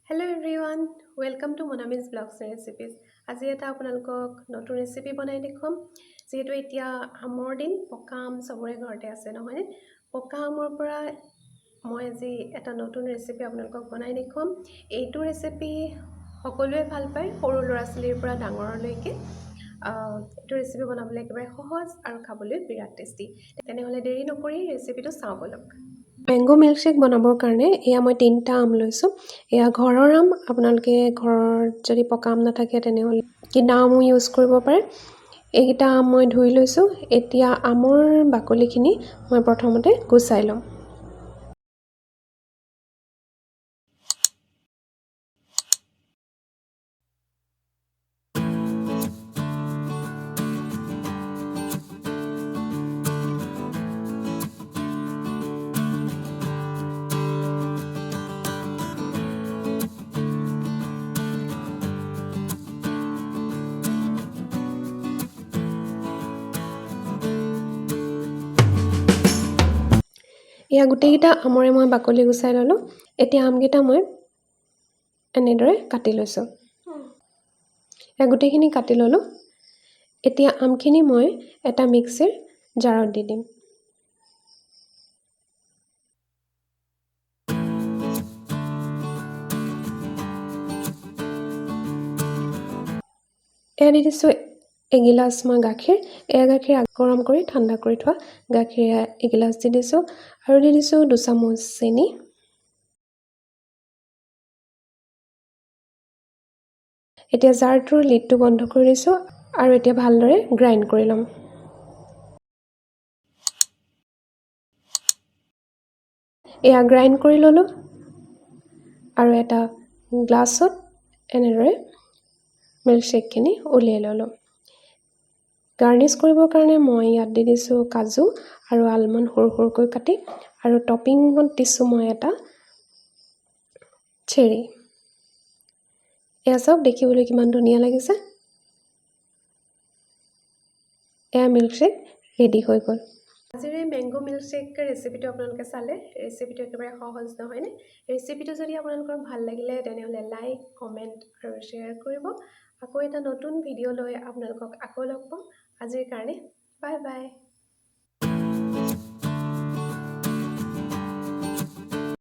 Hello everyone, welcome to Monamis Vlogs and Recipes. আজি এটা আপোনালোকক নতুন ৰেচিপি বনাই দেখুৱাম যেহেতু এতিয়া আমৰ দিন পকা আম সবৰে ঘৰতে আছে নহয় পকা আমৰ পৰা মই আজি এটা নতুন ৰেচিপি আপোনালোকক বনাই দেখুৱাম এইটো ৰেচিপি সকলোৱে ভাল পায় সৰু ল'ৰা-ছোৱালীৰ পৰা ডাঙৰলৈকে এইটো ৰেচিপি বনাবলৈ একেবাৰে সহজ আৰু খাবলৈ বিৰাট টেষ্টি তেনেহলে দেৰি নকৰি ৰেচিপিটো চাওঁ বলক Mango milkshake বনাবৰ কাৰণে এয়া মই 3টা আম লৈছো এয়া ঘৰৰ আম আপোনালোকে ঘৰৰ যদি পকা আম নাথাকে তেনেহলে কিনা আম ইউজ কৰিব পাৰে এইটা আম মই ধুই লৈছো এতিয়া আমৰ বাকলিখিনি মই প্ৰথমতে গুছাই লম ইয়া গুটেইটা আমৰে মই বাকলি গুছাই ললো এতিয়া আমগিটা মই এনেদৰে কাটি লৈছো ইয়া গুটেইখিনি কাটি ললো এতিয়া আমখিনি মই এটা মিক্সিৰ জাৰত দি দিম এয়া দি দিছো এগিলাস মই গাখীৰ এয়া গাখীৰ গৰম কৰি ঠাণ্ডা কৰি থোৱা গাখীৰ এগিলাস দি দিছো আৰু দি দিছো 2 চামুচ চেনি এতিয়া জাৰটোৰ লিডটো বন্ধ কৰি দিছো আৰু এতিয়া ভালদৰে গ্ৰাইণ্ড কৰি লম এয়া গ্ৰাইণ্ড কৰি ললো আৰু এটা গ্লাছত এনেদৰে মিল্কশেকখিনি উলিয়াই ললো গাৰ্নিশ কৰিবৰ কাৰণে মই ইয়াত দি দিছো কাজু আৰু আলমণ্ড সৰু কাটি আৰু টপিংত দিছো মই এটা চেৰি এয়া সব দেখিবলৈ কিমান ধুনীয়া লাগিছে এয়া মিল্কশেক ৰেডি হৈ গ'ল আজিৰ ম্যাঙ্গো মিল্কশেক ৰেচিপিটো আপোনালোকে চালে ৰেচিপিটো একেবাৰে সহজ নহয় নে ৰেচিপিটো যদি আপোনালোকৰ ভাল লাগিলে তেনেহলে লাইক কমেন্ট আৰু শেয়াৰ কৰিব আকৌ এটা নতুন ভিডিও লৈ আপোনালোকক আকৌ লগ পাম আজিৰ কাৰণে বাই বাই